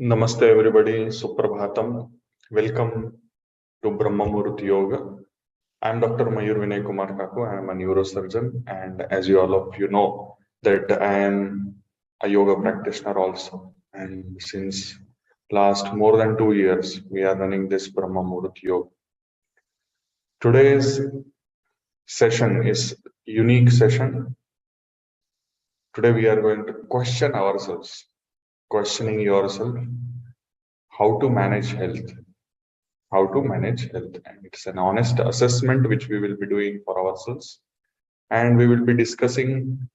Namaste everybody, Suprabhatam. Welcome to Brahma Muhurta Yoga. I am Dr. Mayur Kaku. I am a neurosurgeon, and as you all of you know that I am a yoga practitioner also. And since last more than 2 years, we are running this Brahma Muhurta Yoga. Today's session is unique session. Today we are going to question ourselves, questioning yourself, how to manage health. And it's an honest assessment which we will be doing for ourselves, and we will be discussing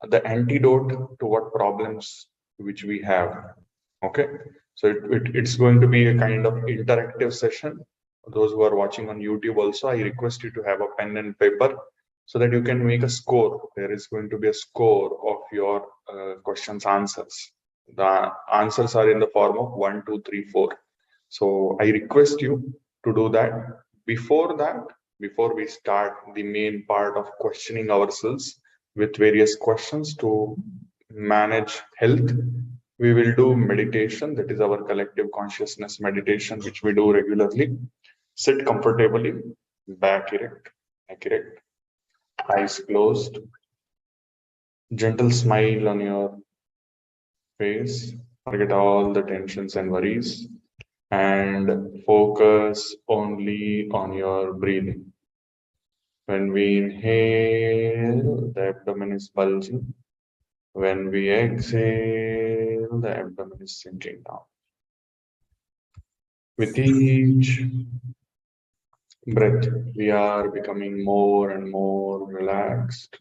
the antidote to what problems which we have. Okay, so it's going to be a kind of interactive session. Those who are watching on YouTube also, I request you to have a pen and paper so that you can make a score. There is going to be a score of your questions answers. The answers are in the form of 1 2 3 4. So I request you to do that. Before that, before we start the main part of questioning ourselves with various questions to manage health, we will do meditation. That is our collective consciousness meditation, which we do regularly. Sit comfortably, back erect, eyes closed, gentle smile on your face. Forget all the tensions and worries and focus only on your breathing. When we inhale, the abdomen is bulging. When we exhale, the abdomen is sinking down. With each breath, we are becoming more and more relaxed.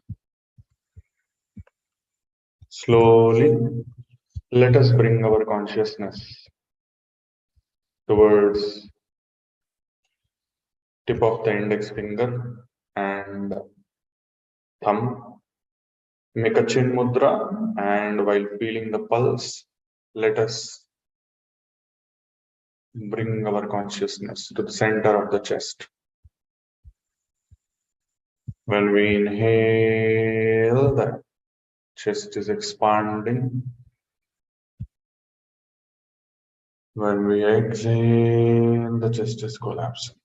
Slowly, let us bring our consciousness towards tip of the index finger and thumb. Make a chin mudra, and while feeling the pulse, let us bring our consciousness to the center of the chest. When we inhale, the chest is expanding. When we exhale, the chest is collapsing.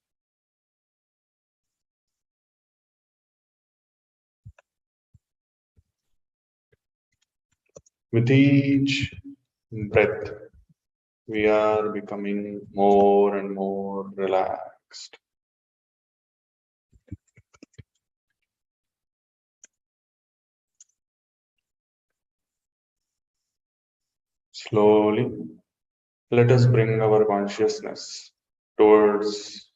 With each breath, we are becoming more and more relaxed. Slowly, let us bring our consciousness towards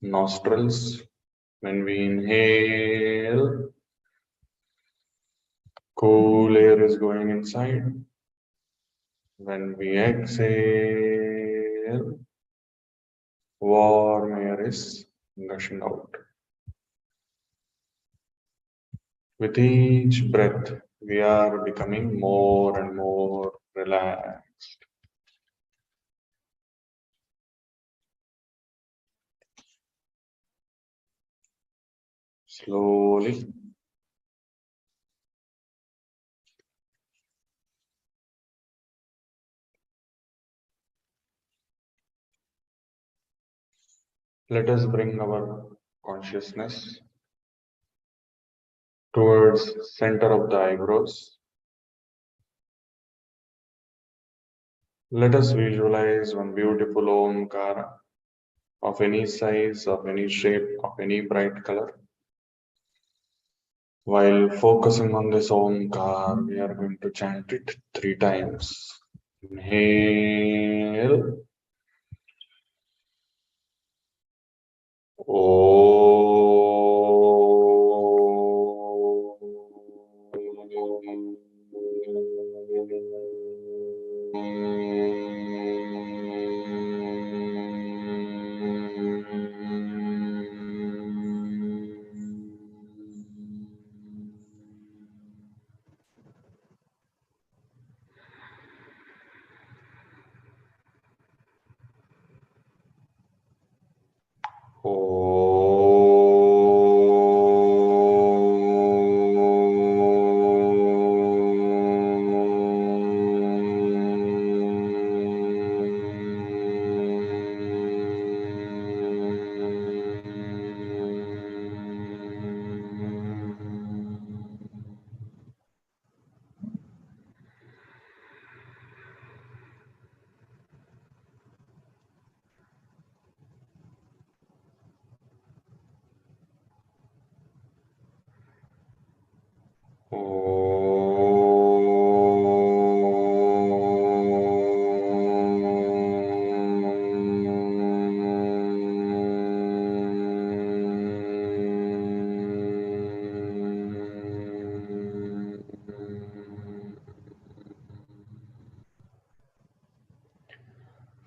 nostrils. When we inhale, cool air is going inside. When we exhale, warm air is gushing out. With each breath, we are becoming more and more relaxed. Slowly, let us bring our consciousness towards center of the eyebrows. Let us visualize one beautiful Omkara of any size, of any shape, of any bright color. While focusing on this Omkar, we are going to chant it 3 times. Inhale. Oh.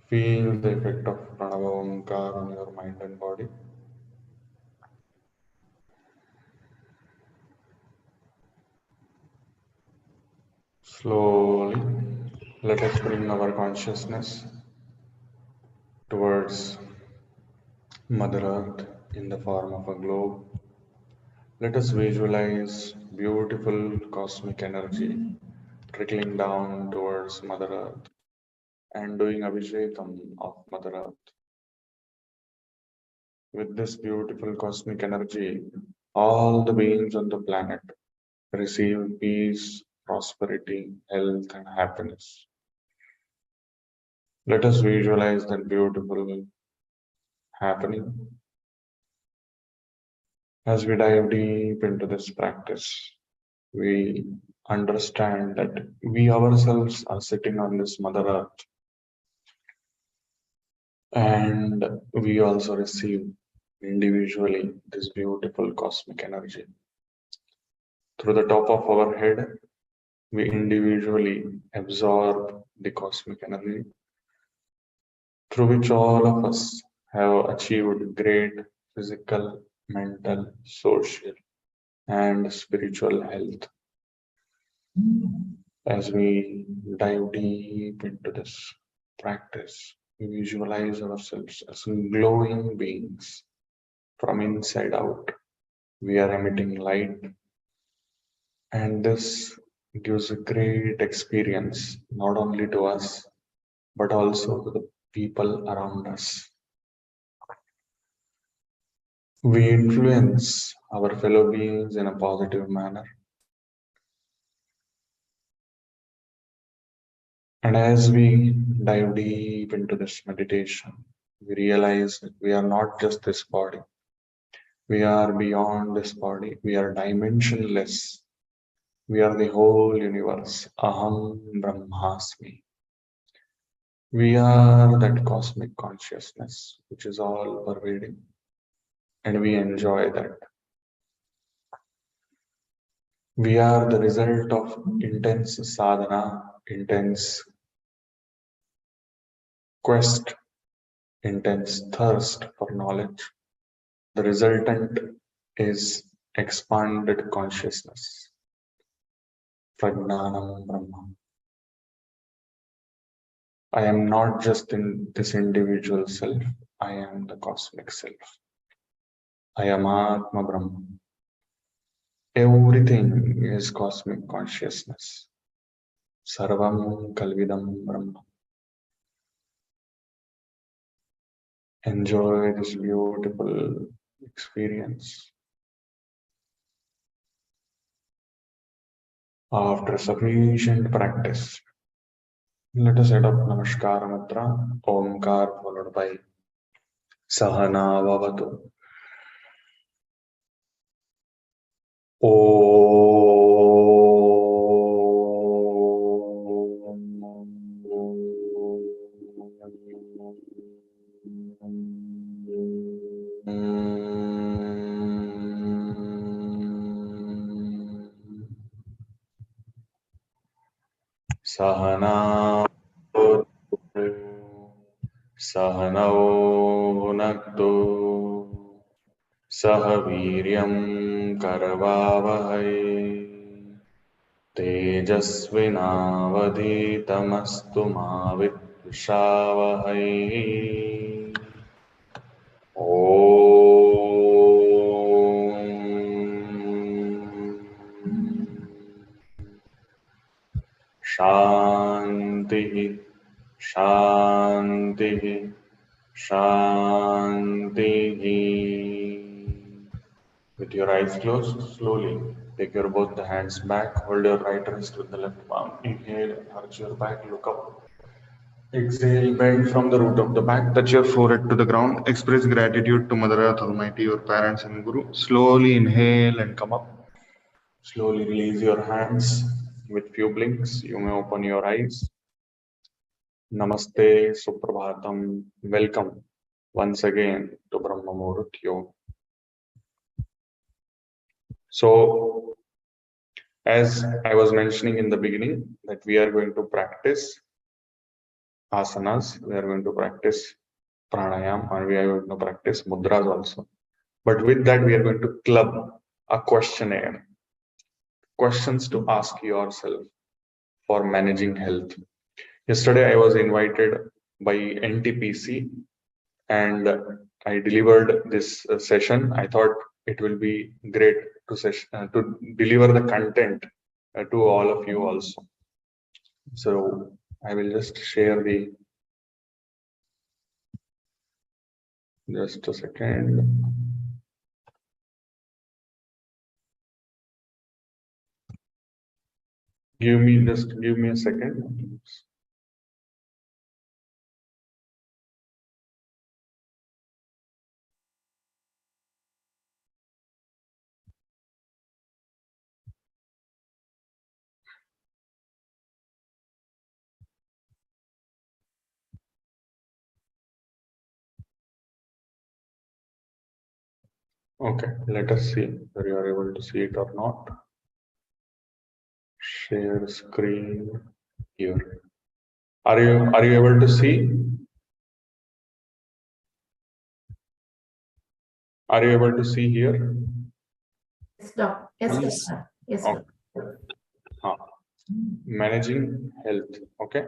Feel the effect of Pranava Omkar on your mind and body. Slowly, let us bring our consciousness towards Mother Earth in the form of a globe. Let us visualize beautiful cosmic energy trickling down towards Mother Earth and doing Abhishekam of Mother Earth. With this beautiful cosmic energy, all the beings on the planet receive peace, prosperity, health, and happiness. Let us visualize that beautiful happening. As we dive deep into this practice, we understand that we ourselves are sitting on this Mother Earth and we also receive individually this beautiful cosmic energy. Through the top of our head, we individually absorb the cosmic energy through which all of us have achieved great physical, mental, social, and spiritual health. As we dive deep into this practice, we visualize ourselves as glowing beings from inside out. We are emitting light, and this gives a great experience not only to us but also to the people around us. We influence our fellow beings in a positive manner. And as we dive deep into this meditation, we realize that we are not just this body. We are beyond this body. We are dimensionless. We are the whole universe. Aham Brahmasmi. We are that cosmic consciousness which is all pervading, and we enjoy that. We are the result of intense sadhana, intense quest, intense thirst for knowledge. The resultant is expanded consciousness, Pragnanam Brahma. I am not just in this individual self, I am the cosmic self. I am Atma Brahma. Everything is cosmic consciousness. Sarvam Kalvidam Brahma. Enjoy this beautiful experience. After sufficient practice, let us adopt Namaskara Mantra, Omkar followed by Sahana Vavatu. Sahana Sahanau Bhunaktu Sahaviryam Karavavahai Tejasvinavadhitamastu ma Vidvishavahai. Shanti, Shanti, Shanti. With your eyes closed, slowly take your both the hands back, hold your right wrist with the left palm. Inhale, arch your back, look up. Exhale, bend from the root of the back, touch your forehead to the ground. Express gratitude to Mother Earth Almighty, your parents and Guru. Slowly inhale and come up. Slowly release your hands. With few blinks, you may open your eyes. Namaste, Suprabhatam. Welcome once again to Brahma Muhurta Yoga. So, as I was mentioning in the beginning, that we are going to practice asanas, we are going to practice pranayam, and we are going to practice mudras also. But with that, we are going to club a questionnaire, questions to ask yourself for managing health. Yesterday, I was invited by NTPC and I delivered this session. I thought it will be great to deliver the content to all of you also. So I will just share the, just a second. Give me a second. Okay, let us see whether you are able to see it or not. Share screen here. Are you able to see? Are you able to see here? Yes, doctor. Yes, doctor. Yes, Okay. Managing health. Okay.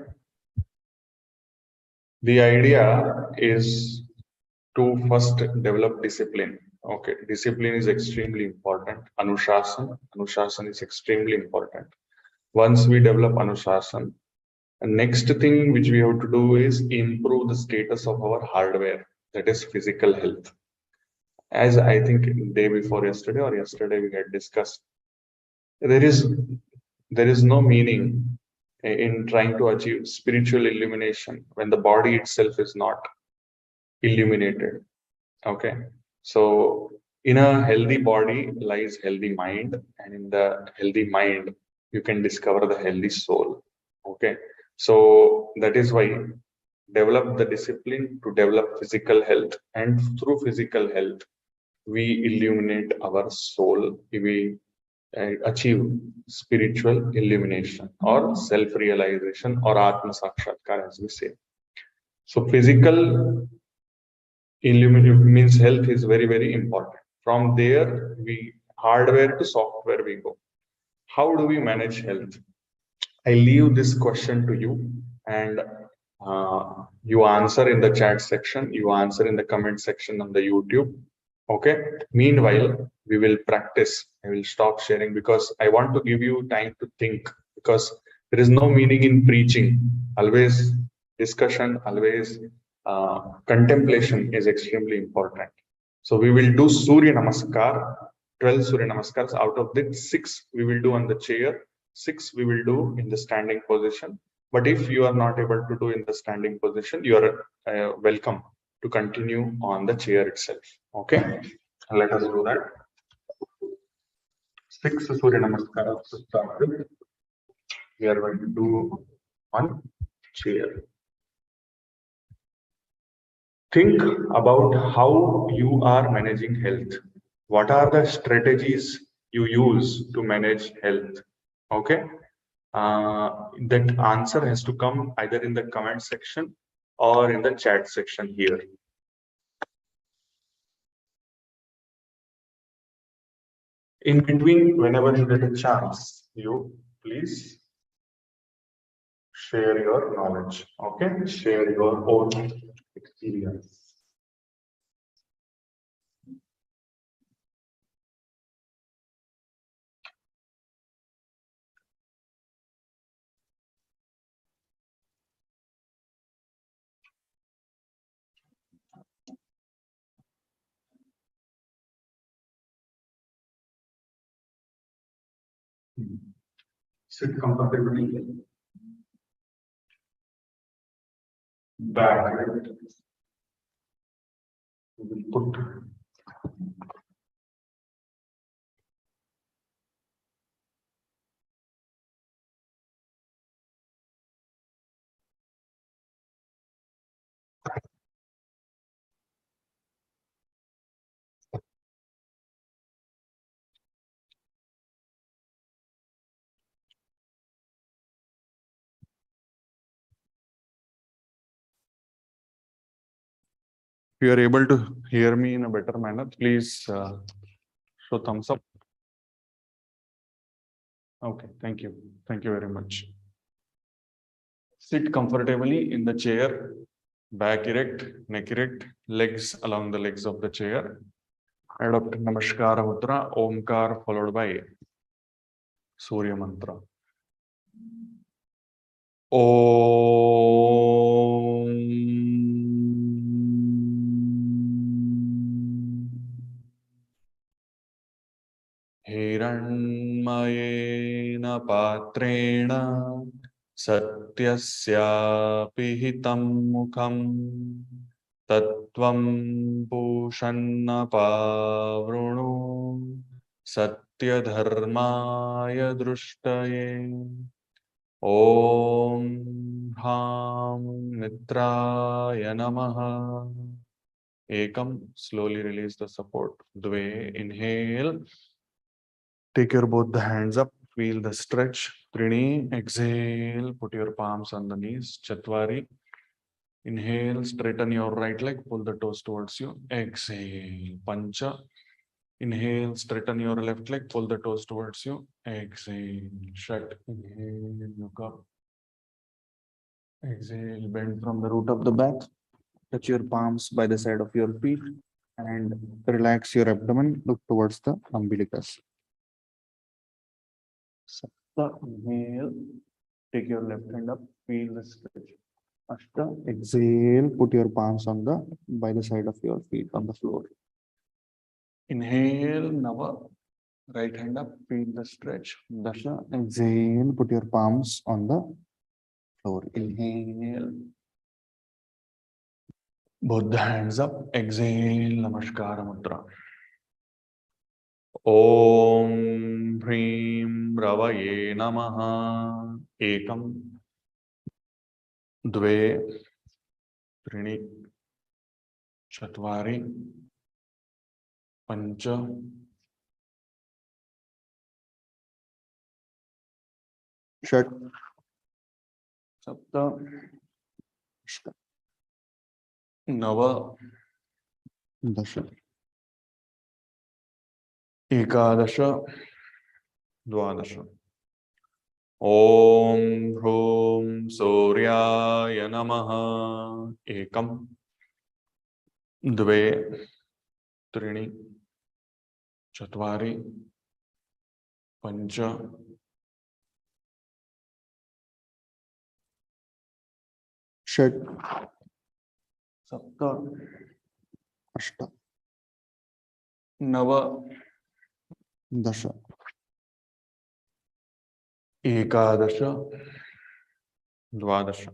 The idea is to first develop discipline. Okay, discipline is extremely important. Anushasan is extremely important. Once we develop Anushasan, the next thing which we have to do is improve the status of our hardware, that is physical health. As I think day before yesterday or yesterday we had discussed, there is no meaning in trying to achieve spiritual illumination when the body itself is not illuminated. Okay, so in a healthy body lies healthy mind, and in the healthy mind you can discover the healthy soul. Okay, so that is why develop the discipline to develop physical health, and through physical health we illuminate our soul. We achieve spiritual illumination or self-realization or atma sakshatkar, as we say. So physical illumination means health is very, very important. From there, we hardware to software we go. How do we manage health? I leave this question to you, and you answer in the chat section, you answer in the comment section on the YouTube. Okay. Meanwhile, we will practice. I will stop sharing because I want to give you time to think, because there is no meaning in preaching. Always discussion, always contemplation is extremely important. So we will do Surya Namaskar, 12 Surya Namaskars. Out of the 6 we will do on the chair, 6 we will do in the standing position. But if you are not able to do in the standing position, you are welcome to continue on the chair itself. Okay, let us do that. 6 Surya Namaskaras to start with. We are going to do on chair. Think about how you are managing health. What are the strategies you use to manage health? Okay, that answer has to come either in the comment section or in the chat section here. In between, whenever you get a chance, you please share your knowledge. Okay, share your own experience. Sit comfortably. Back. We will put If you are able to hear me in a better manner, please show thumbs up. Okay, thank you. Thank you very much. Sit comfortably in the chair, back erect, neck erect, legs along the legs of the chair. Adopt Namaskara Mudra, Omkar followed by Surya Mantra. हिरण्मयेन पात्रेण सत्यस्यापि हितं मुखं तत्त्वं पूषन्नपावृणु सत्यधर्माय दृष्टये ॐ ह्रां मित्राय नमः Ekam, slowly release the support. Dve, inhale. Take your both the hands up. Feel the stretch. Trini, exhale. Put your palms on the knees. Chatwari. Inhale. Straighten your right leg. Pull the toes towards you. Exhale. Pancha. Inhale. Straighten your left leg. Pull the toes towards you. Exhale. Shut. Inhale. Look up. Exhale. Bend from the root of the back. Touch your palms by the side of your feet and relax your abdomen. Look towards the umbilicus. Sapta, inhale. Take your left hand up. Feel the stretch. Ashta, exhale. Put your palms on the by the side of your feet on the floor. Inhale, Nava. Right hand up. Feel the stretch. Dasha, exhale. Put your palms on the floor. Inhale. Both the hands up. Exhale. Namaskara Mudra. Om Hrim Ravaye Namaha. Ekam. Dve. Trini. Chatvari. Pancha. Shat. Sapta. Ashta. Nava. Dasha. Ekadasha. Dvadasha. Om Hrum Suryaya Namaha. Ekam. Dve. Trini. Chatvari. Pancha. Shat. Sapta. Ashta. Nava. Dasha. Ekadasha. Dvadasha.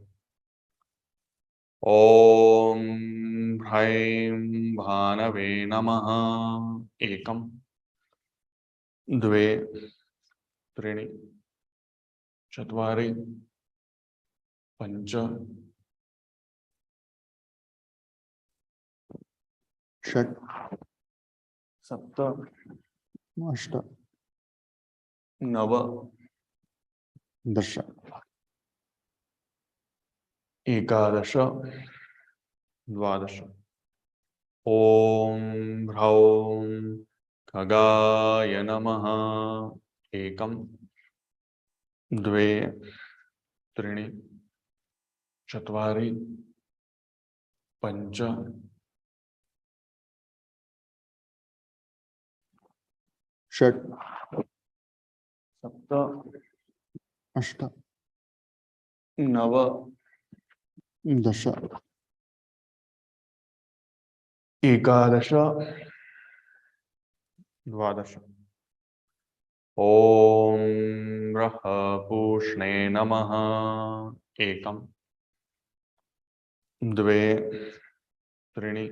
Om Hraim Bhanave Namaha. Ekam. Dve. Trini. Chatvari. Pancha. Shat. Sapta. Ashta. Nava. Dasha. Ekadasha. Dvadasha. Om Bhraum Khagaya Namaha. Ekam. Dve. Trini. Chatvari. Pancha. Shat. Sapta. Ashta. Nava. Dasha. Ekadasha. Dvadasha. Om Raha Pushne Namaha. Ekam. Dve. Trini.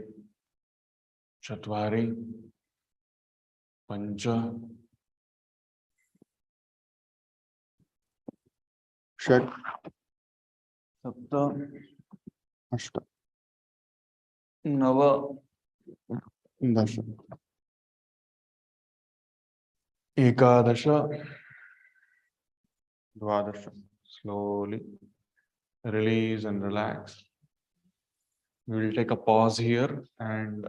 Chatvari. Pancha. Shat. Sapta. Ashta. Nava. Dasha. Ekadasha. Dvadasha. Slowly release and relax. We will take a pause here and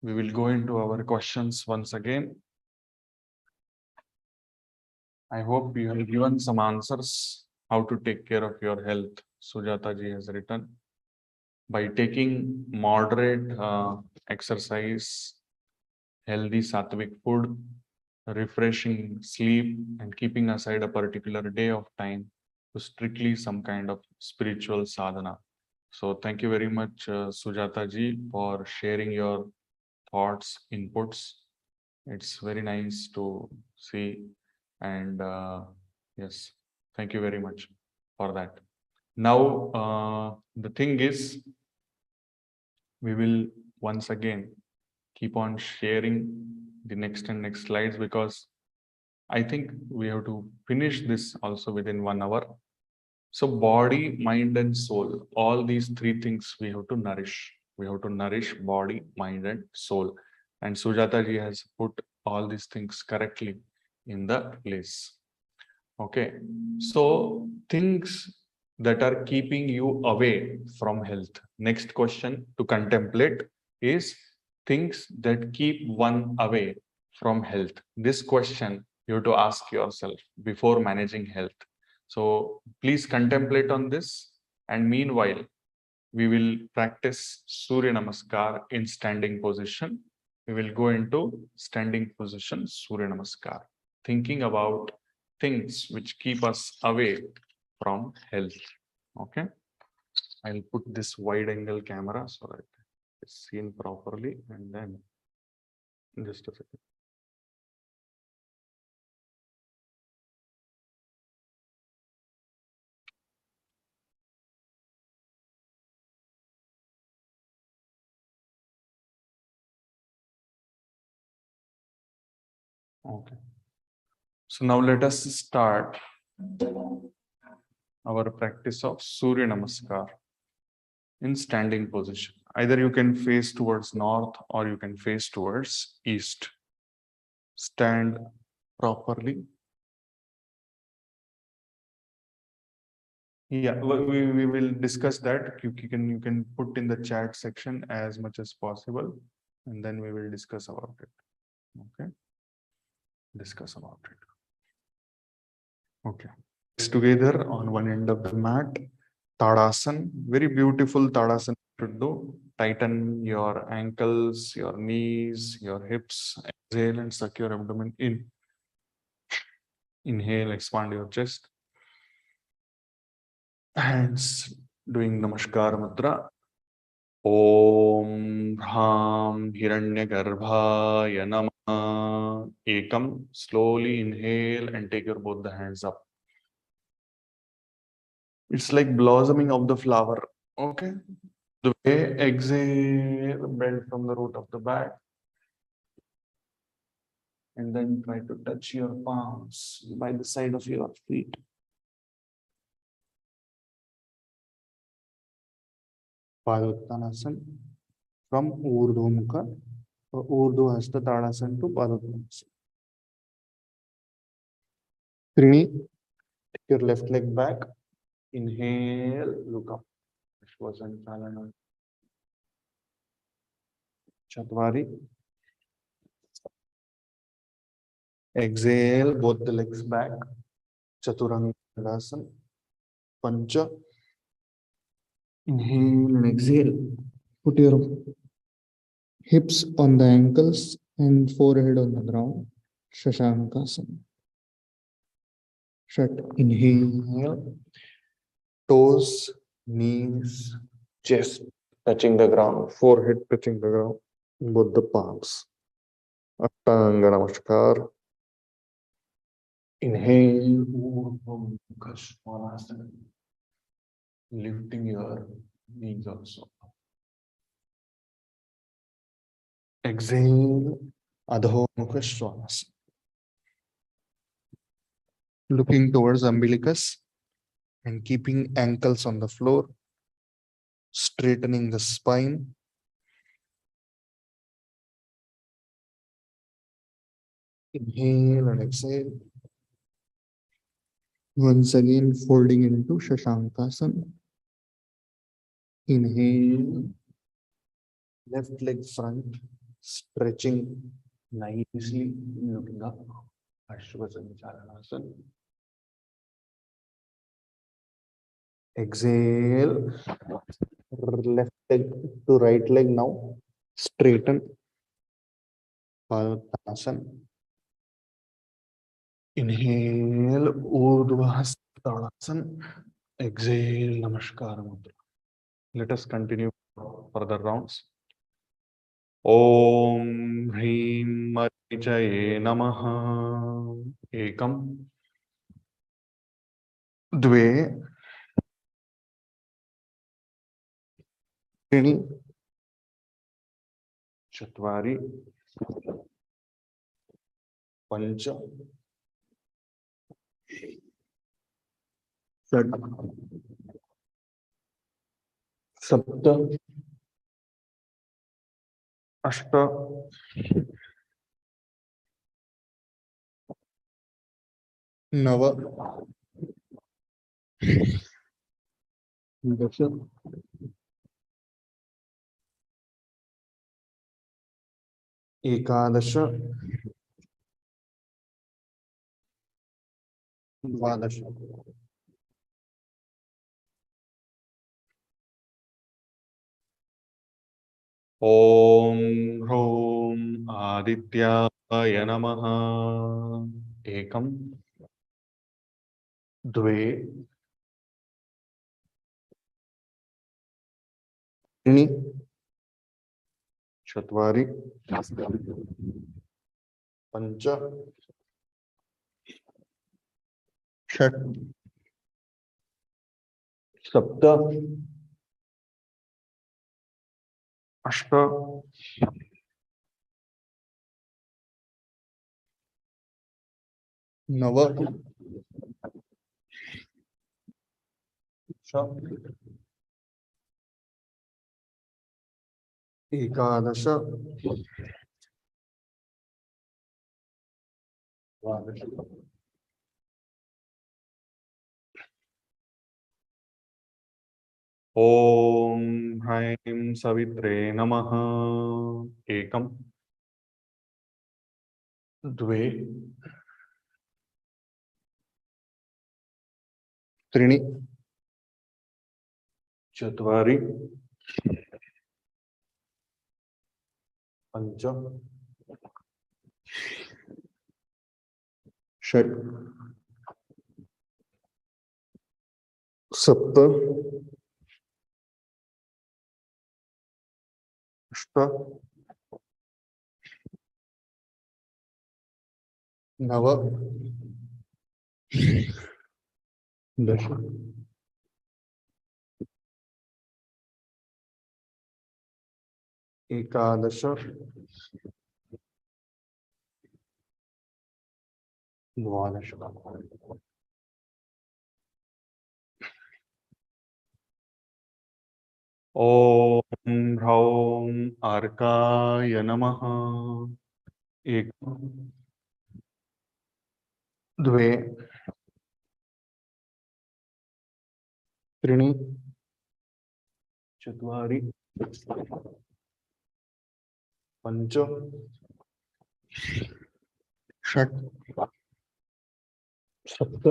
we will go into our questions once again. I hope you have given some answers how to take care of your health. Sujata ji has written by taking moderate exercise, healthy sattvic food, refreshing sleep, and keeping aside a particular day of time to strictly some kind of spiritual sadhana. So thank you very much, Sujata ji, for sharing your thoughts, inputs. It's very nice to see. And yes, thank you very much for that. Now, the thing is, we will once again keep on sharing the next and next slides because I think we have to finish this also within 1 hour. So body, mind, and soul, all these three things we have to nourish. We have to nourish body, mind, and soul. And Sujata ji has put all these things correctly in the place. Okay. So things that are keeping you away from health. Next question to contemplate is things that keep one away from health. This question you have to ask yourself before managing health. So please contemplate on this. And meanwhile, we will practice Surya Namaskar in standing position. We will go into standing position Surya Namaskar, thinking about things which keep us away from health. Okay. I'll put this wide angle camera so that it's seen properly, and then just a second. Okay. So now let us start our practice of Surya Namaskar in standing position. Either you can face towards north or you can face towards east. Stand properly. Yeah, we will discuss that. You can put in the chat section as much as possible, and then we will discuss about it. Okay. Discuss about it. Okay. It's together on one end of the mat. Tadasan, very beautiful Tadasan to do. Tighten your ankles, your knees, your hips. Exhale and suck your abdomen in. Inhale, expand your chest. Hands doing Namaskar Mudra. Om Bham Hiranyagarbhaya Namah. Ekam. Slowly inhale and take your both the hands up. It's like blossoming of the flower. Okay. The way exhale, bend from the root of the back. And then try to touch your palms by the side of your feet. Padottanasana from Urdhva Mukha, Urdhva Hasta Tadasana to Padottanasana. Trini, take your left leg back. Inhale, look up. Vishwasanchalana. Chatvari. Exhale, both the legs back. Chaturanga Tadasana. Pancha. Inhale and exhale. Put your hips on the ankles and forehead on the ground. Shashankasana. Shut. Inhale. Toes, knees, chest touching the ground, forehead touching the ground, both the palms. Ashtanga Namaskar. Inhale. Lifting your knees also. Exhale. Adho Mukha Svanasana. Looking towards umbilicus and keeping ankles on the floor, straightening the spine. Inhale and exhale. Once again, folding into Shashankasana. Inhale left leg front, stretching nicely, looking up. Ashwasana. Exhale. Left leg to right leg now. Straighten. Padmasana. Inhale. Urdhva Hastasana. Exhale. Namaskar Mudra. Let us continue further rounds. Om Hrim Marichaye Namaha. Ekam. Dve. Trini. Chatvari. Pancha. षड. सप्त. अष्ट. नव. दश. एकादश. द्वादश. ओम ह्रौं आदित्याय नमः. एकम. द्वे. त्रीणि. चत्वारि. पंच. षट्. सप्त. अष्ट. नव. एकादश. द्वादश. ओम ह्रैं सवित्रे नमः. एकम. द्वे. त्रीणि. चत्वारि. पंच. षट्. सप्त. अष्ट. नव. दश. एकादश. द्वादश. ओम ह्रौं अर्काय नमः. एक. द्वे. त्रीणि. चत्वारि. पंच. षट्. सप्त.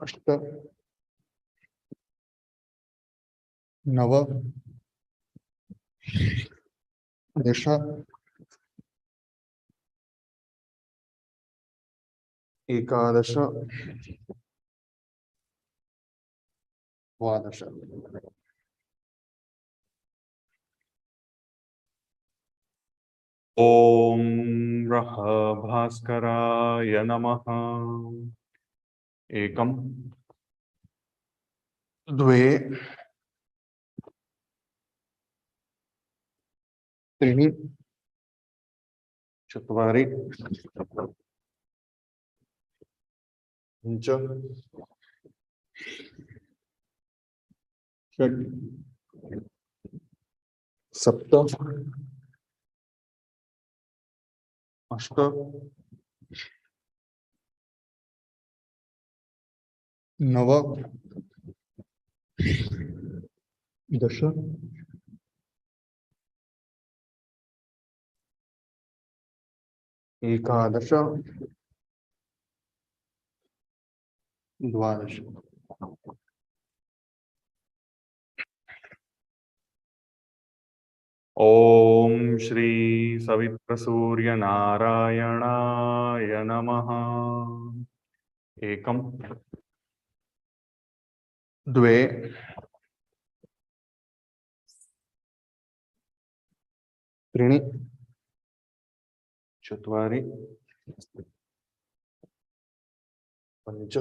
अष्ट. नव. दश. एकादश. द्वादश. ओम रः भास्कराय नमः. एकम. द्वे. त्रीणि. चत्वारि. पंच. षट्. सप्त. अष्ट. नव. दश. एकादश द्वादश ओम श्री सवित्र नारायणाय नमः। एकम द्वे त्रीणि चत्वारि पञ्च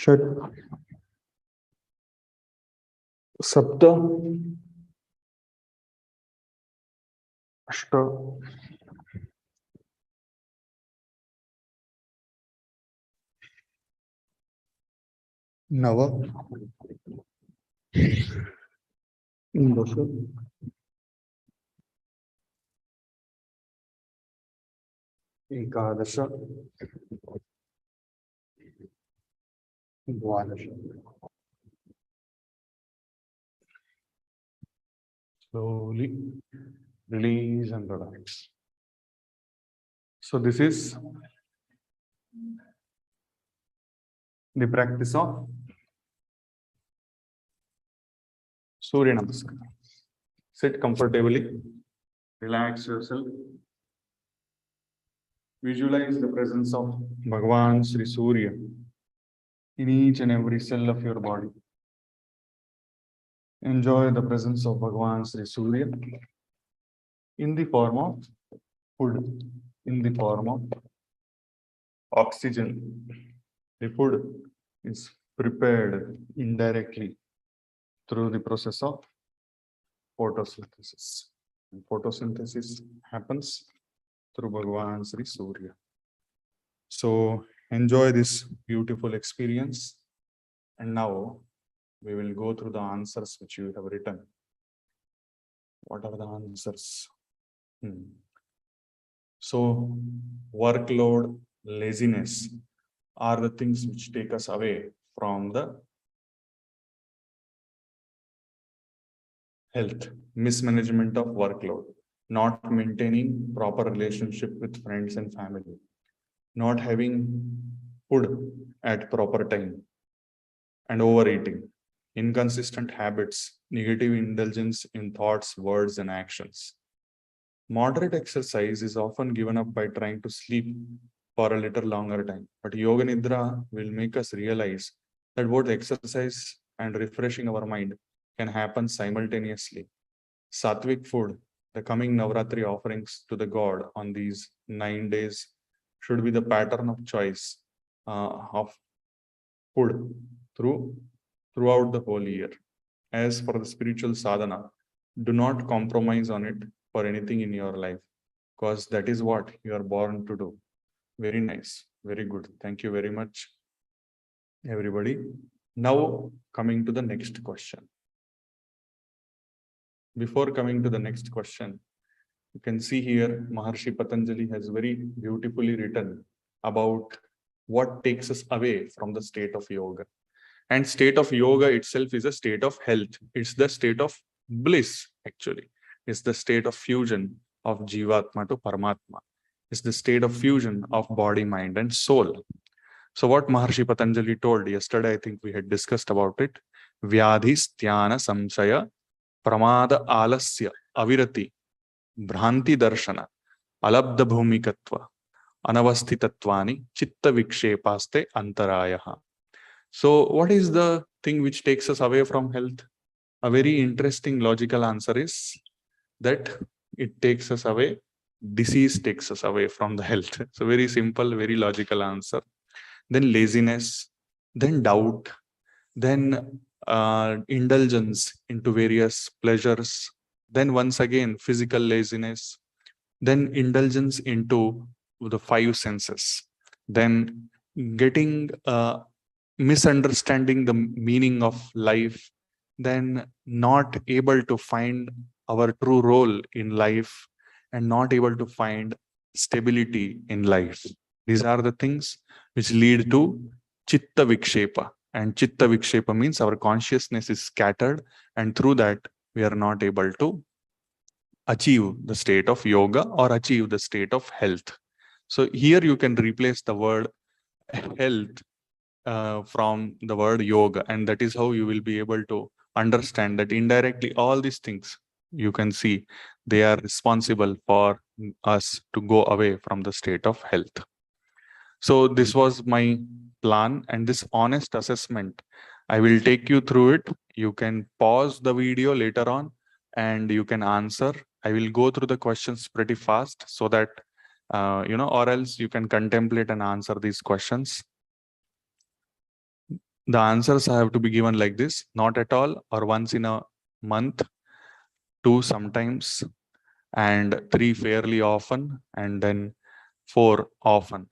षट् सप्त अष्ट नव दश एकादश द्वादश slowly release and relax. So this is the practice of Surya Namaskar. Sit comfortably, relax yourself. Visualize the presence of Bhagavan Sri Surya in each and every cell of your body. Enjoy the presence of Bhagavan Sri Surya in the form of food, in the form of oxygen. The food is prepared indirectly through the process of photosynthesis. And photosynthesis happens through Bhagavan Sri Surya. So enjoy this beautiful experience. And now we will go through the answers which you have written. What are the answers? So workload, laziness are the things which take us away from the health. Mismanagement of workload, not maintaining proper relationship with friends and family, not having food at proper time, and overeating, inconsistent habits, negative indulgence in thoughts, words, and actions. Moderate exercise is often given up by trying to sleep for a little longer time. But Yoga Nidra will make us realize that both exercise and refreshing our mind can happen simultaneously. Sattvic food, the coming Navratri offerings to the god on these 9 days, should be the pattern of choice of food throughout the whole year. As for the spiritual sadhana, do not compromise on it for anything in your life, because that is what you are born to do. Very nice, very good. Thank you very much, everybody. Now coming to the next question. Before coming to the next question, you can see here Maharshi Patanjali has very beautifully written about what takes us away from the state of yoga. And state of yoga itself is a state of health. It's the state of bliss, actually. It's the state of fusion of Jivatma to Paramatma. It's the state of fusion of body, mind, and soul. So what Maharshi Patanjali told yesterday, I think we had discussed about it. Vyadhi sthana samsaya pramada alasya avirati bhranti darshana alabdha bhumikatva anavastitatvani chitta vikshepaste antarayaha. So what is the thing which takes us away from health? A very interesting logical answer is that it takes us away, disease takes us away from the health. So very simple, very logical answer. Then laziness, then doubt, then indulgence into various pleasures, then once again physical laziness, then indulgence into the 5 senses, then getting misunderstanding the meaning of life, then not able to find our true role in life, and not able to find stability in life. These are the things which lead to chitta vikshepa. And chitta vikshepa means our consciousness is scattered, and through that we are not able to achieve the state of yoga or achieve the state of health. So here you can replace the word health from the word yoga, and that is how you will be able to understand that indirectly all these things you can see they are responsible for us to go away from the state of health. So this was my plan, and this honest assessment, I will take you through it. You can pause the video later on and you can answer. I will go through the questions pretty fast so that, or else you can contemplate and answer these questions. The answers have to be given like this: not at all, or once in a month, 2 sometimes, and 3 fairly often, and then 4 often.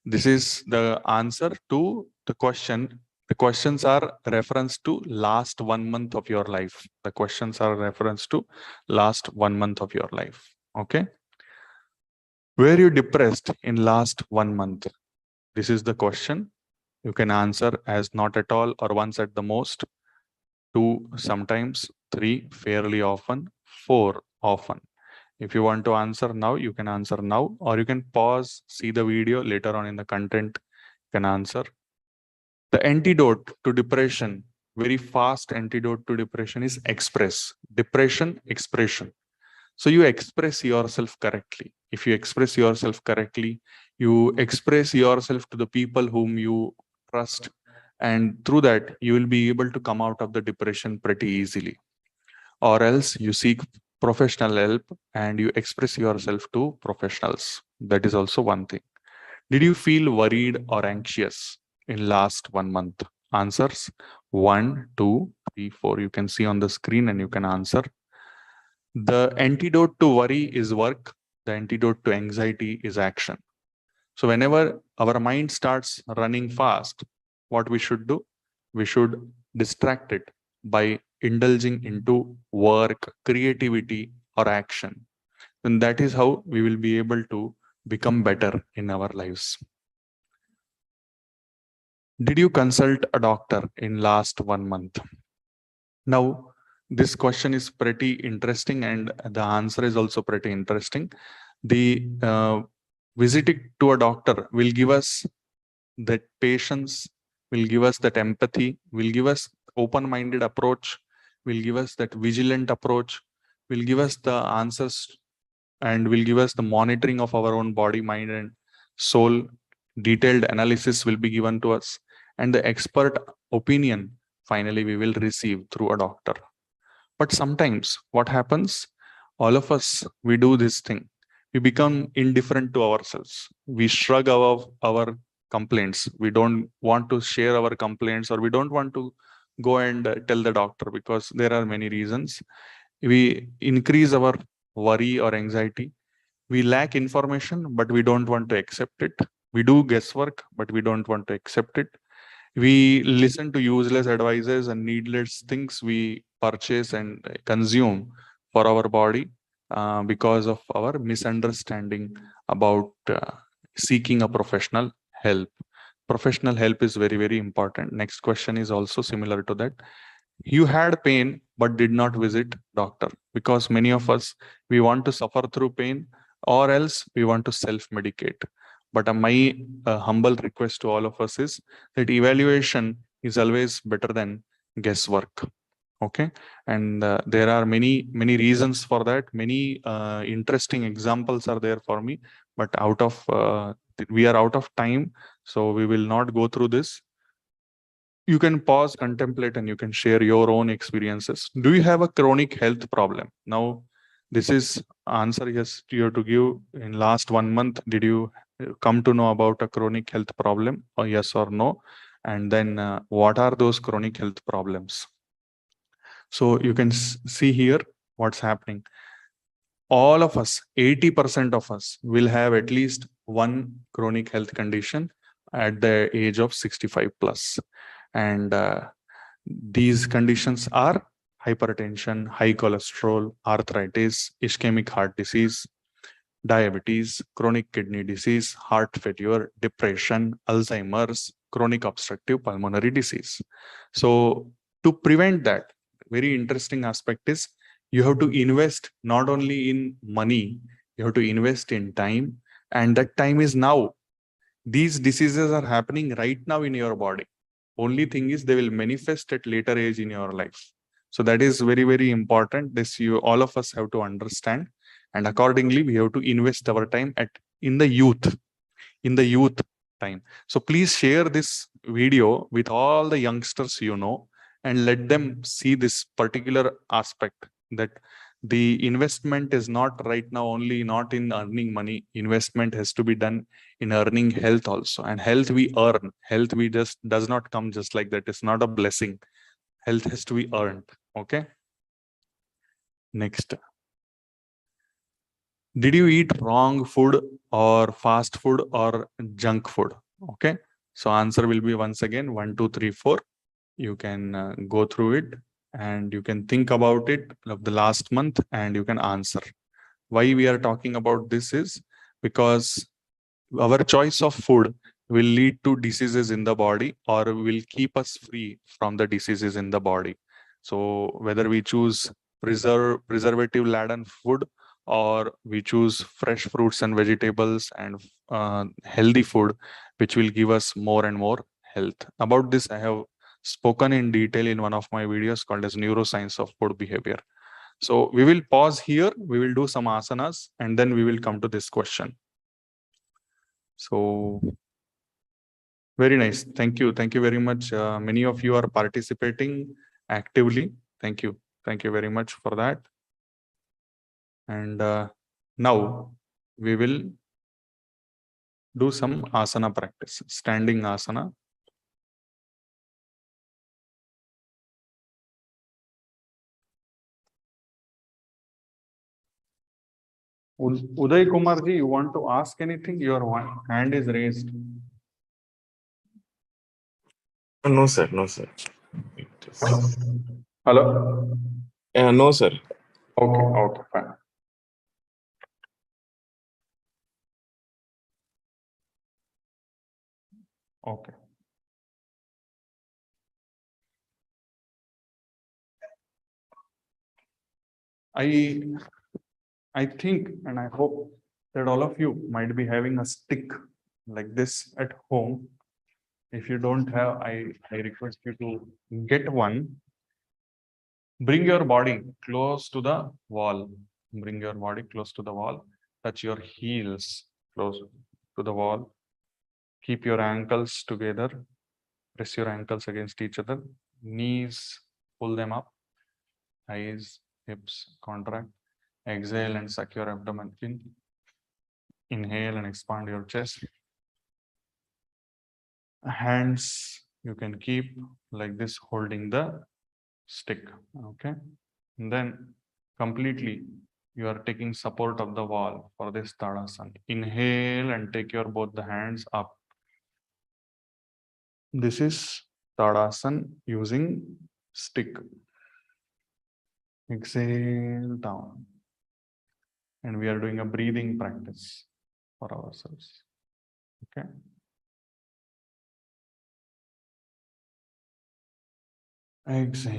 This is the answer to the question. The questions are reference to last 1 month of your life. The questions are reference to last 1 month of your life. Okay. Were you depressed in last 1 month? This is the question. You can answer as not at all or once at the most, 2 sometimes, 3 fairly often, 4 often. If you want to answer now, you can answer now, or you can pause, see the video later on in the content, you can answer. The antidote to depression, very fast antidote to depression is express. Depression, expression. So you express yourself correctly. If you express yourself correctly, you express yourself to the people whom you trust, and through that you will be able to come out of the depression pretty easily. Or else you seek professional help and you express yourself to professionals. That is also one thing. Did you feel worried or anxious in last 1 month? Answers 1, 2, 3, 4. You can see on the screen and you can answer. The antidote to worry is work. The antidote to anxiety is action. So whenever our mind starts running fast, what we should do? We should distract it by indulging into work, creativity, or action. And that is how we will be able to become better in our lives. Did you consult a doctor in last 1 month? Now, this question is pretty interesting and the answer is also pretty interesting. The visiting to a doctor will give us that patience, will give us that empathy, will give us open-minded approach, will give us that vigilant approach, will give us the answers, and will give us the monitoring of our own body, mind, and soul. Detailed analysis will be given to us, and the expert opinion finally we will receive through a doctor. But sometimes what happens, all of us, we do this thing, we become indifferent to ourselves, we shrug our complaints, we don't want to share our complaints, or we don't want to go and tell the doctor because there are many reasons. We increase our worry or anxiety. We lack information, but we don't want to accept it. We do guesswork, but we don't want to accept it. We listen to useless advices and needless things we purchase and consume for our body because of our misunderstanding about seeking a professional help. Professional help is very, very important. Next question is also similar to that. You had pain but did not visit doctor, because many of us, we want to suffer through pain, or else we want to self-medicate. But my humble request to all of us is that evaluation is always better than guesswork. Okay, and there are many reasons for that. Many interesting examples are there for me, but we are out of time, so we will not go through this. You can pause, contemplate, and you can share your own experiences. Do you have a chronic health problem? Now, this is answer yes you have to give. In last 1 month, did you come to know about a chronic health problem, or yes or no? And then what are those chronic health problems? So you can see here what's happening. All of us, 80% of us will have at least one chronic health condition at the age of 65 plus. And these conditions are hypertension, high cholesterol, arthritis, ischemic heart disease, diabetes, chronic kidney disease, heart failure, depression, Alzheimer's, chronic obstructive pulmonary disease. So to prevent that, very interesting aspect is You have to invest not only in money, you have to invest in time, and that time is now. These diseases are happening right now in your body. Only thing is they will manifest at later age in your life. So that is very, very important. This you all of us have to understand, and accordingly we have to invest our time in the youth time. So please share this video with all the youngsters and let them see this particular aspect, that the investment is not right now only not in earning money. Investment has to be done in earning health also, and health we earn. Health we just does not come just like that. It's not a blessing. Health has to be earned. Okay. Next. Did you eat wrong food or fast food or junk food? Okay. So answer will be once again 1, 2, 3, 4. You can go through it and you can think about it of the last month and you can answer. Why we are talking about this is because our choice of food will lead to diseases in the body or will keep us free from the diseases in the body. So whether we choose preservative laden food or we choose fresh fruits and vegetables and healthy food, which will give us more and more health. About this, I have spoken in detail in one of my videos called as Neuroscience of Food Behavior. So we will pause here, we will do some asanas, and then we will come to this question. So very nice. Thank you. Thank you very much. Many of you are participating actively. Thank you. Thank you very much for that. And now we will do some asana practice, standing asana. Uday Kumarji, you want to ask anything? Your hand is raised. No, sir. No, sir. Hello? No, sir. Okay, okay, fine. Okay. I think and I hope that all of you might be having a stick like this at home. If you don't have, I request you to get one. Bring your body close to the wall. Bring your body close to the wall. Touch your heels close to the wall. Keep your ankles together. Press your ankles against each other. Knees, pull them up. Thighs, hips, contract. Exhale and suck your abdomen in. Inhale and expand your chest. Hands you can keep like this, holding the stick. Okay. And then completely you are taking support of the wall for this Tadasana. Inhale and take your both the hands up. This is Tadasana using stick. Exhale down. And we are doing a breathing practice for ourselves. Okay. Exhale.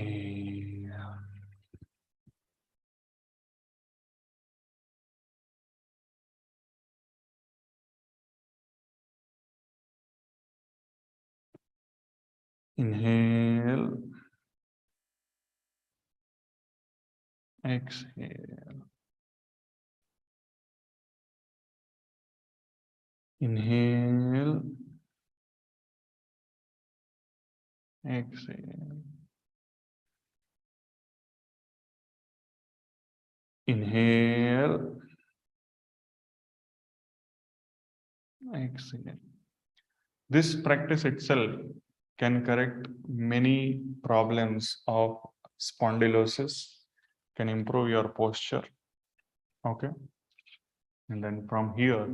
Inhale. Exhale. Inhale. Exhale. Inhale. Exhale. This practice itself can correct many problems of spondylosis, can improve your posture. Okay. And then from here,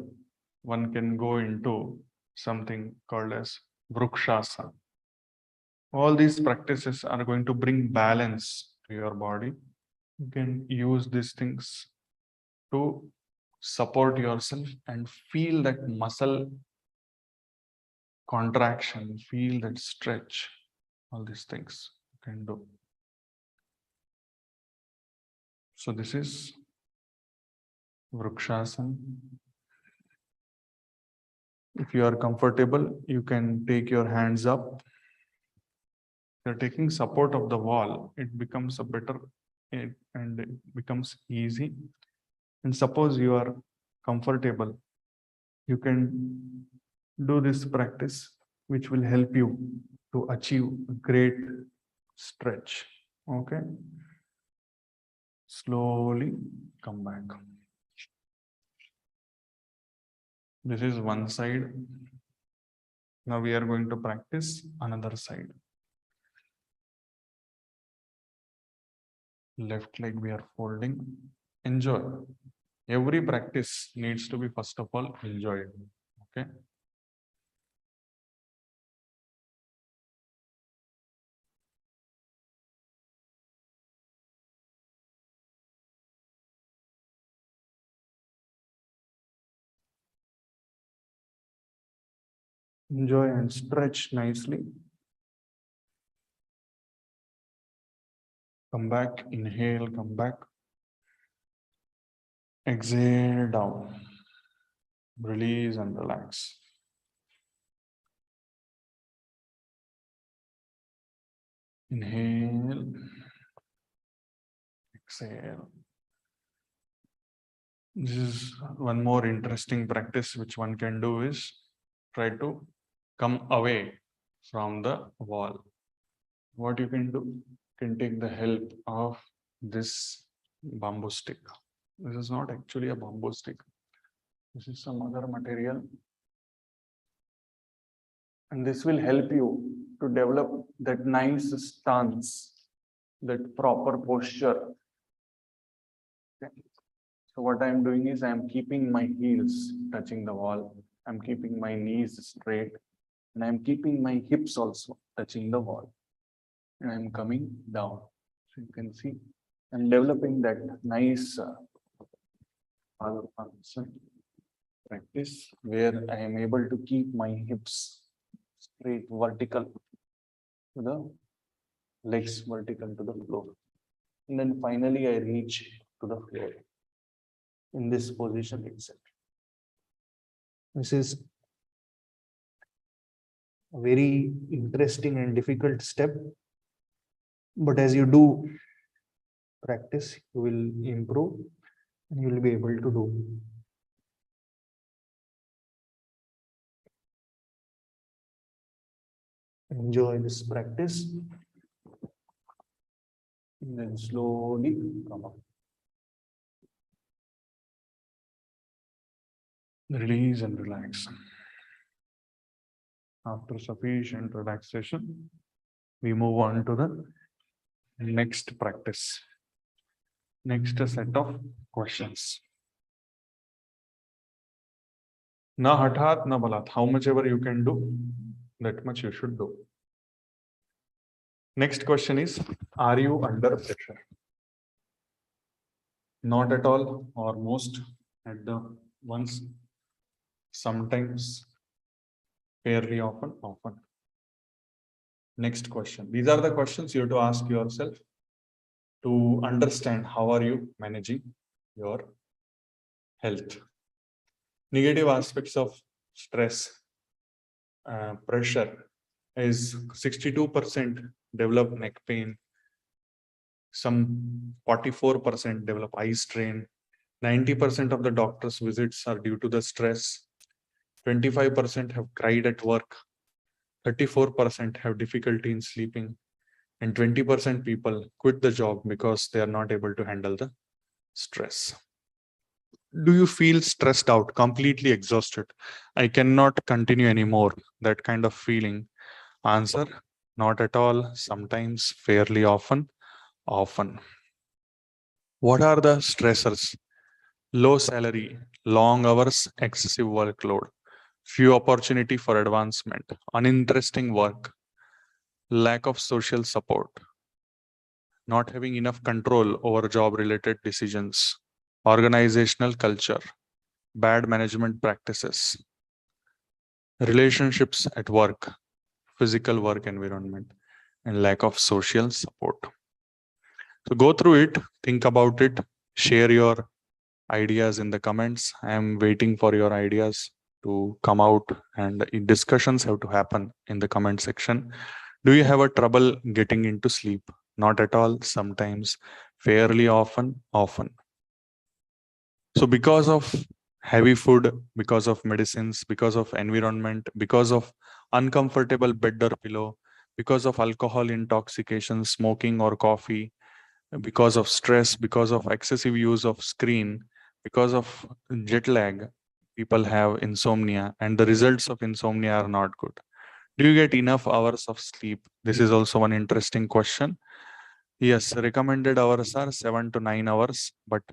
one can go into something called as Vrukshasana. All these practices are going to bring balance to your body. You can use these things to support yourself and feel that muscle contraction, feel that stretch. All these things you can do. So this is Vrukshasana. If you are comfortable, you can take your hands up. You're taking support of the wall. It becomes a better and it becomes easy. And suppose you are comfortable, you can do this practice, which will help you to achieve a great stretch. Okay. Slowly come back. This is one side. Now we are going to practice another side. Left leg we are folding. Enjoy. Every practice needs to be, first of all, enjoyed. Okay. Enjoy and stretch nicely. Come back, inhale, come back. Exhale down. Release and relax. Inhale. Exhale. This is one more interesting practice which one can do is try to come away from the wall. What you can do, you can take the help of this bamboo stick. This is not actually a bamboo stick. This is some other material. And this will help you to develop that nice stance, that proper posture. Okay. So what I am doing is I am keeping my heels touching the wall. I'm keeping my knees straight and I'm keeping my hips also touching the wall. And I'm coming down. So you can see I'm developing that nice practice where I am able to keep my hips straight, vertical to the legs, vertical to the floor. And then finally I reach to the floor in this position itself. This is a very interesting and difficult step. But as you do practice, you will improve and you will be able to do. Enjoy this practice. And then slowly come up. Release and relax. After sufficient relaxation, we move on to the next practice. Next set of questions. Na hathat, na balat. How much ever you can do, that much you should do. Next question is, are you under pressure? Not at all, or most at the once, sometimes, fairly often. Next question. These are the questions you have to ask yourself to understand how are you managing your health. Negative aspects of stress, pressure is 62% develop neck pain, some 44% develop eye strain, 90% of the doctor's visits are due to the stress, 25% have cried at work, 34% have difficulty in sleeping, and 20% people quit the job because they are not able to handle the stress. Do you feel stressed out, completely exhausted? I cannot continue anymore. That kind of feeling. Answer, not at all, sometimes, fairly often. What are the stressors? Low salary, long hours, excessive workload, few opportunity for advancement, uninteresting work, lack of social support, not having enough control over job related decisions, organizational culture, bad management practices, relationships at work, physical work environment, and lack of social support. So go through it, think about it, share your ideas in the comments. I am waiting for your ideas to come out, and discussions have to happen in the comment section. Do you have a trouble getting into sleep? Not at all, sometimes, fairly often, often. So because of heavy food, because of medicines, because of environment, because of uncomfortable bed or pillow, because of alcohol intoxication, smoking or coffee, because of stress, because of excessive use of screen, because of jet lag, people have insomnia, and the results of insomnia are not good. Do you get enough hours of sleep? This is also one interesting question. Yes, recommended hours are 7 to 9 hours, but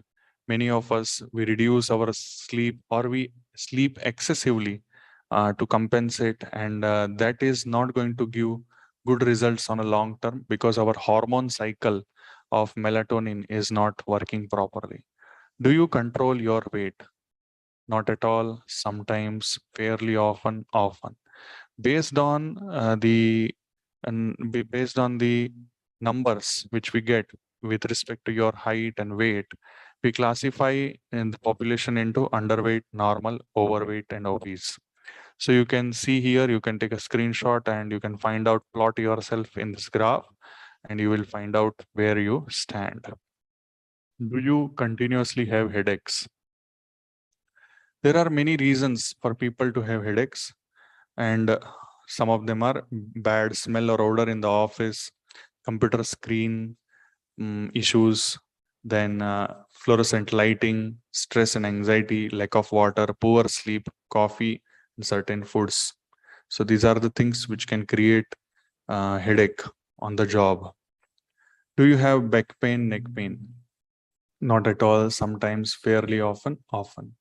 many of us, we reduce our sleep or we sleep excessively to compensate, and that is not going to give good results on a long term because our hormone cycle of melatonin is not working properly. Do you control your weight? Not at all, sometimes, fairly often, often. Based on based on the numbers which we get with respect to your height and weight, we classify in the population into underweight, normal, overweight, and obese. So you can see here, you can take a screenshot and you can find out, plot yourself in this graph, and you will find out where you stand. Do you continuously have headaches? There are many reasons for people to have headaches, and some of them are bad smell or odor in the office, computer screen issues, then fluorescent lighting, stress and anxiety, lack of water, poor sleep, coffee, and certain foods. So these are the things which can create headache on the job. Do you have back pain, neck pain? Not at all, sometimes, fairly often, often.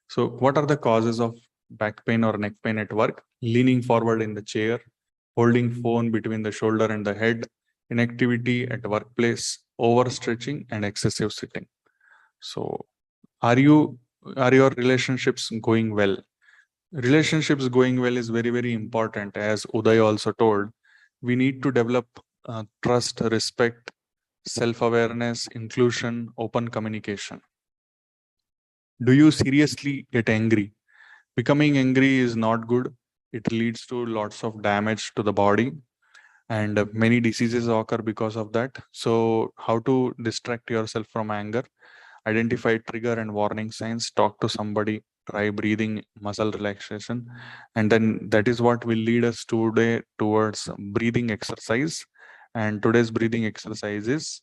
So what are the causes of back pain or neck pain at work? Leaning forward in the chair, holding phone between the shoulder and the head, inactivity at workplace, overstretching, and excessive sitting. So are your relationships going well? Relationships going well is very, very important. As Uday also told, we need to develop trust, respect, self-awareness, inclusion, open communication. Do you seriously get angry? Becoming angry is not good. It leads to lots of damage to the body, and many diseases occur because of that. So how to distract yourself from anger? Identify trigger and warning signs, talk to somebody, try breathing, muscle relaxation, and then that is what will lead us today towards breathing exercise. And today's breathing exercise is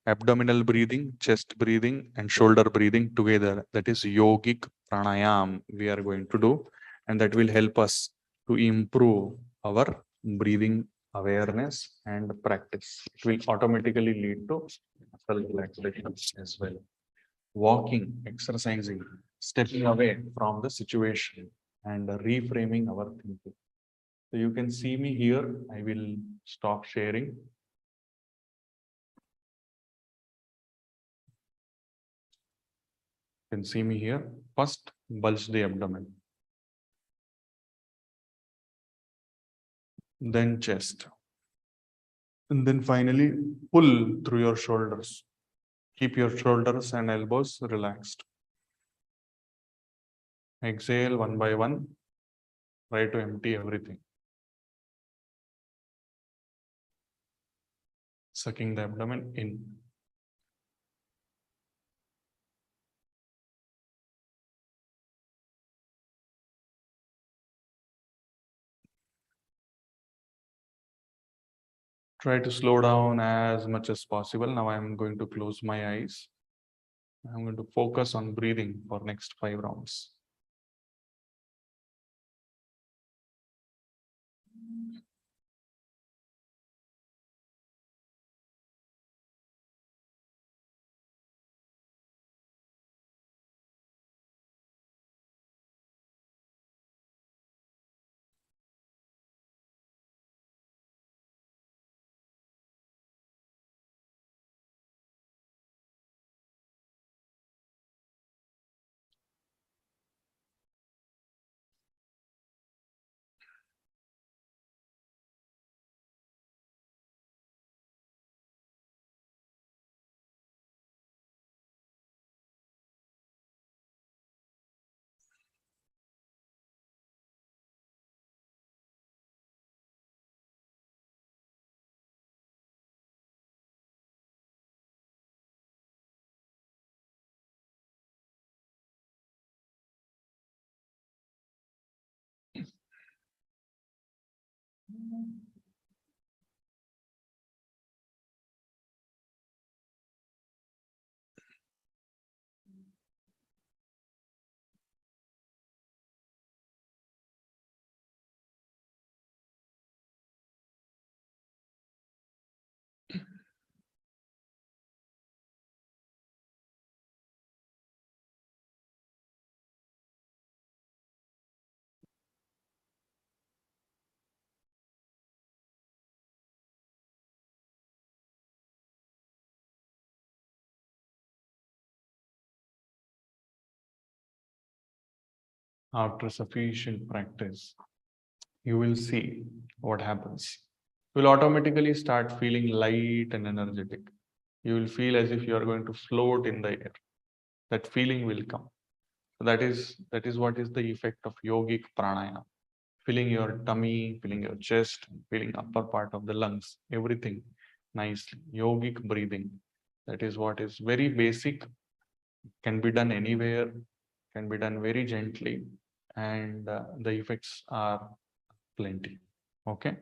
abdominal breathing, chest breathing, and shoulder breathing together. That is yogic pranayam we are going to do, and that will help us to improve our breathing awareness and practice. It will automatically lead to muscle relaxation as well. Walking, exercising, stepping away from the situation, and reframing our thinking. So you can see me here. I will stop sharing. You can see me here. First, bulge the abdomen. Then chest. And then finally, pull through your shoulders. Keep your shoulders and elbows relaxed. Exhale one by one. Try to empty everything. Sucking the abdomen in. Try to slow down as much as possible. Now I'm going to close my eyes. I'm going to focus on breathing for next 5 rounds. After sufficient practice, you will see what happens. You will automatically start feeling light and energetic. You will feel as if you are going to float in the air. That feeling will come. So that is what is the effect of yogic pranayama. Feeling your tummy, feeling your chest, feeling upper part of the lungs, everything nicely. Yogic breathing. That is what is very basic, can be done anywhere, can be done very gently, and the effects are plenty. Okay.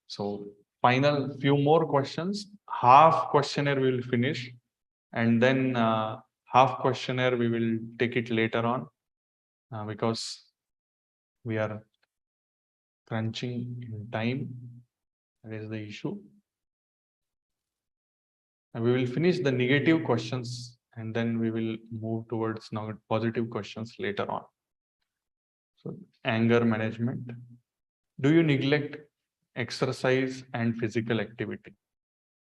So final few more questions. Half questionnaire we will finish, and then half questionnaire we will take it later on because we are crunching in time. That is the issue. And we will finish the negative questions and then we will move towards now positive questions later on. So anger management. Do you neglect exercise and physical activity?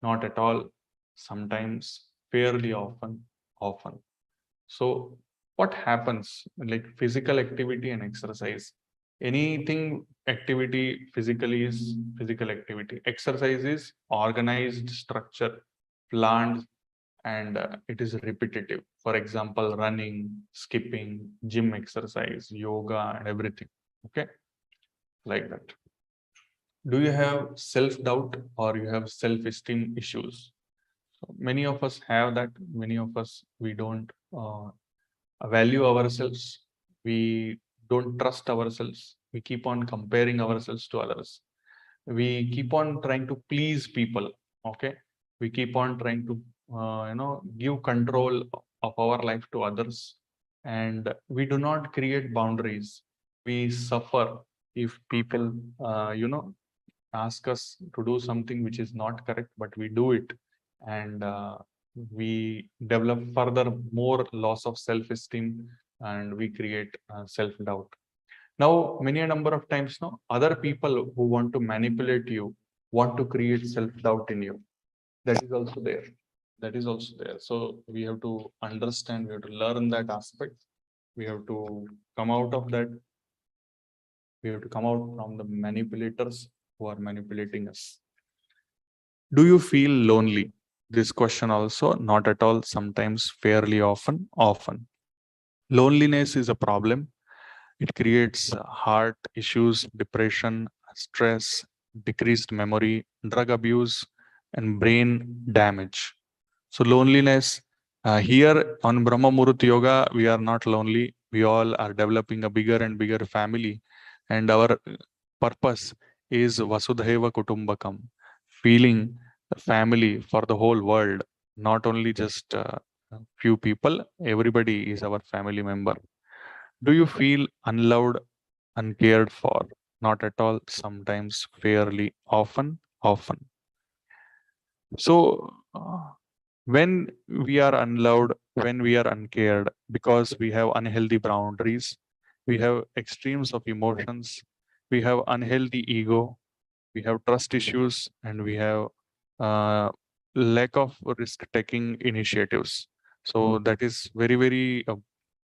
Not at all. Sometimes, fairly often. So what happens like physical activity and exercise? Anything activity physically is physical activity. Exercise is organized structure, planned, and it is repetitive. For example, running, skipping, gym exercise, yoga, and everything. Okay, like that. Do you have self-doubt or you have self-esteem issues? So many of us have that. Many of us, we don't value ourselves. We don't trust ourselves. We keep on comparing ourselves to others. We keep on trying to please people. Okay, we keep on trying to give control of our life to others, and we do not create boundaries. We suffer if people ask us to do something which is not correct, but we do it, and we develop further more loss of self-esteem, and we create self-doubt. Now, many a number of times, now other people who want to manipulate you want to create self-doubt in you. That is also there. That is also there. So we have to understand. We have to learn that aspect. We have to come out of that. We have to come out from the manipulators who are manipulating us. Do you feel lonely? This question also, not at all, sometimes, fairly often. Loneliness is a problem. It creates heart issues, depression, stress, decreased memory, drug abuse, and brain damage. So loneliness, here on Brahma Muhurta Yoga, we are not lonely. We all are developing a bigger and bigger family. And our purpose is Vasudhaiva Kutumbakam, feeling the family for the whole world, not only just a few people, everybody is our family member. Do you feel unloved, uncared for? Not at all, sometimes, fairly often. So, when we are unloved, when we are uncared, because we have unhealthy boundaries, we have extremes of emotions, we have unhealthy ego, we have trust issues, and we have uh, lack of risk-taking initiatives. So that is very, very,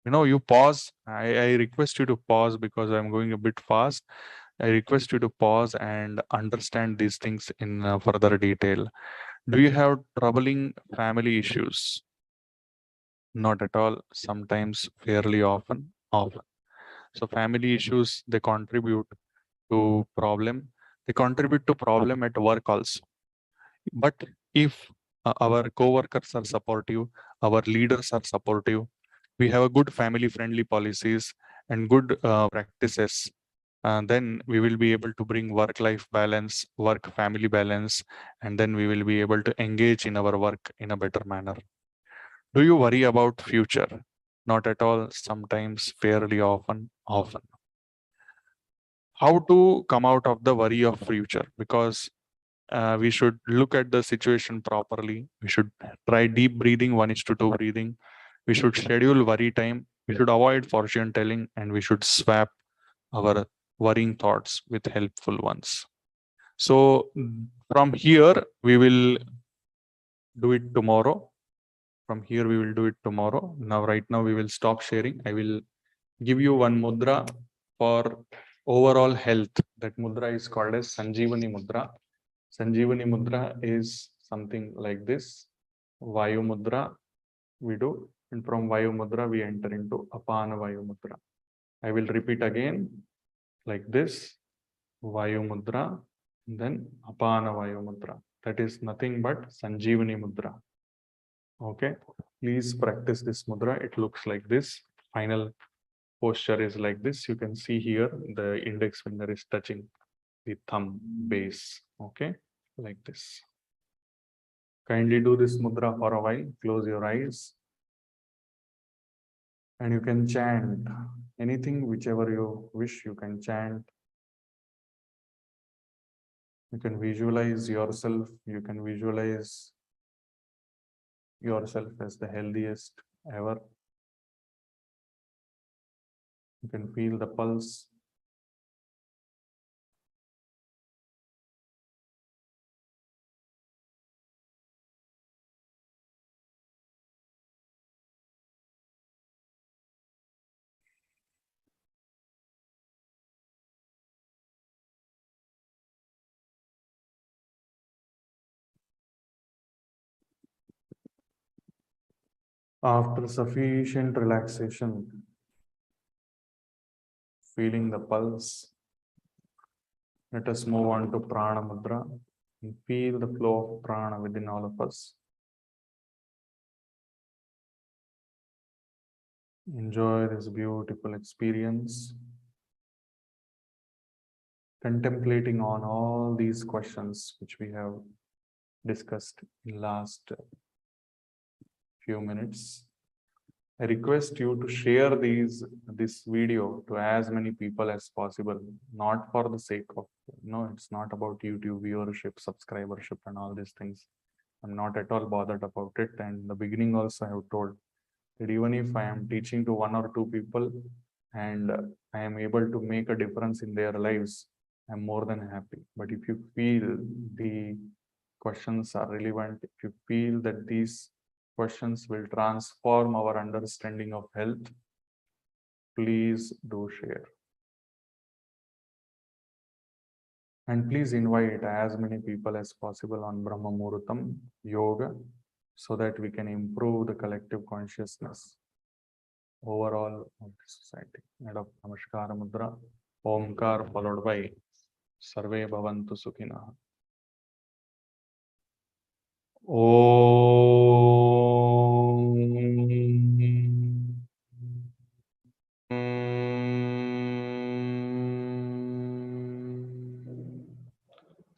you pause. I request you to pause because I'm going a bit fast. I request you to pause and understand these things in further detail. Do you have troubling family issues? Not at all. Sometimes, fairly often. So family issues, they contribute to problem. They contribute to problem at work also. But if our co-workers are supportive, our leaders are supportive, we have a good family-friendly policies and good practices, then we will be able to bring work-life balance, work-family balance, and then we will be able to engage in our work in a better manner. Do you worry about future? Not at all, sometimes, fairly often. How to come out of the worry of future? Because we should look at the situation properly. We should try deep breathing, 1:2 breathing. We should schedule worry time. We should avoid fortune telling, and we should swap our worrying thoughts with helpful ones. So from here, we will do it tomorrow. From here, we will do it tomorrow. Now, right now, we will stop sharing. I will give you one mudra for overall health. That mudra is called as Sanjeevani mudra. Sanjeevani mudra is something like this. Vayu mudra we do, and from Vayu mudra we enter into Apana Vayu mudra. I will repeat again like this. Vayu mudra, then Apana Vayu mudra. That is nothing but Sanjeevani mudra. Okay, please practice this mudra. It looks like this. Final posture is like this. You can see here the index finger is touching the thumb base. Okay, like this. Kindly do this mudra for a while. Close your eyes. And you can chant anything, whichever you wish, you can chant. You can visualize yourself. You can visualize yourself as the healthiest ever. You can feel the pulse. After sufficient relaxation, feeling the pulse, let us move on to Prana Mudra and feel the flow of prana within all of us. Enjoy this beautiful experience, contemplating on all these questions which we have discussed in last few minutes. I request you to share this video to as many people as possible, not for the sake of, it's not about YouTube viewership, subscribership and all these things. I'm not at all bothered about it. And in the beginning also I have told that even if I am teaching to 1 or 2 people and I am able to make a difference in their lives, I'm more than happy. But if you feel the questions are relevant, if you feel that these questions will transform our understanding of health, please do share. And please invite as many people as possible on Brahma Muhurtam Yoga so that we can improve the collective consciousness overall of the society. And of Namaskara Mudra, Omkar followed by Sarve Bhavantu Sukhina.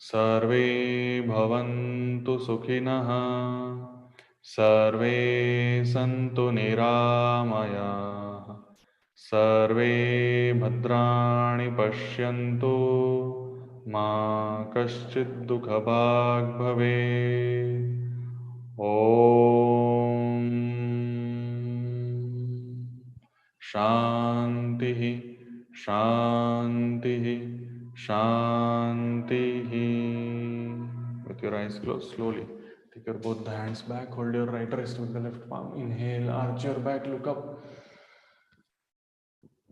सर्वे भवन्तु सुखिनः सर्वे सन्तु निरामयाः सर्वे भद्राणि पश्यन्तु मा कश्चित् दुःखभाग् भवेत् ॐ शान्तिः शान्तिः Shanti. With your eyes closed, slowly take your both the hands back, hold your right wrist with the left palm. Inhale, arch your back, look up.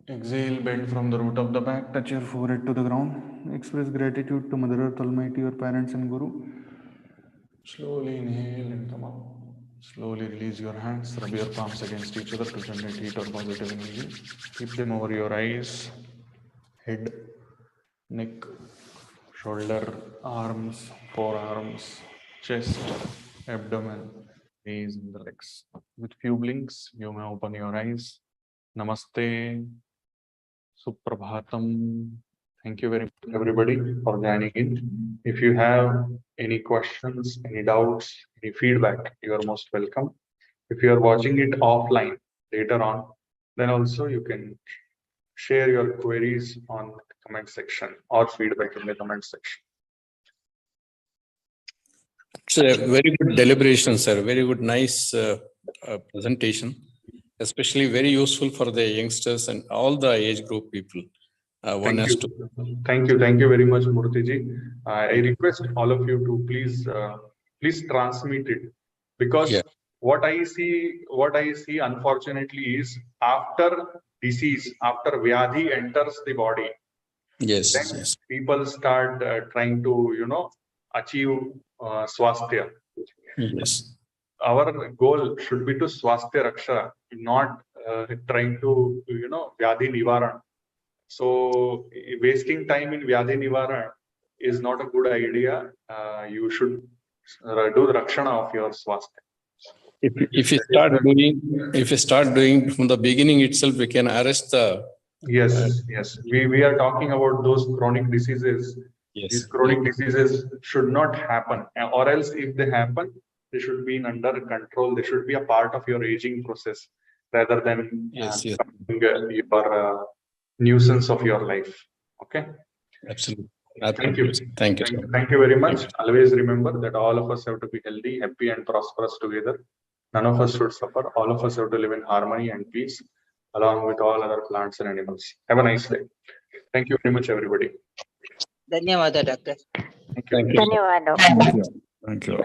Exhale, bend from the root of the back, touch your forehead to the ground. Express gratitude to Mother Earth Almighty, your parents and Guru. Slowly inhale and come up. Slowly release your hands, rub your palms against each other to generate heat or positive energy. Keep them over your eyes, head, neck, shoulder, arms, forearms, chest, abdomen, knees and the legs. With few blinks, you may open your eyes. Namaste, Suprabhatam, Thank you very much, everybody, for joining in. If you have any questions, any doubts, any feedback, you are most welcome. If you are watching it offline later on, then also you can share your queries on the comment section or feedback in the comment section. It's a very good deliberation, sir. Very good, nice presentation, especially very useful for the youngsters and all the age group people. One has to. Thank you very much, Murthy. I request all of you to please transmit it, because Yeah. what I see, unfortunately, is after disease, after Vyadhi enters the body, Yes. then Yes. people start trying to, achieve swasthya. Yes. Our goal should be to swasthya raksha, not trying to, Vyadhi nivaran. So wasting time in Vyadhi nivaran is not a good idea. You should do the rakshana of your swasthya. If you start doing from the beginning itself, we can arrest the. Yes. We are talking about those chronic diseases. Yes. These chronic diseases should not happen, or else if they happen, they should be under control. They should be a part of your aging process rather than Yes. your nuisance of your life. Okay. Absolutely. Thank you. Thank you. Sir. Thank you very much. Always remember that all of us have to be healthy, happy, and prosperous together. None of us should suffer. All of us have to live in harmony and peace, along with all other plants and animals. Have a nice day. Thank you very much, everybody. ಧನ್ಯವಾದ doctor. Thank you. Thank you. ಧನ್ಯವಾದ. Thank you.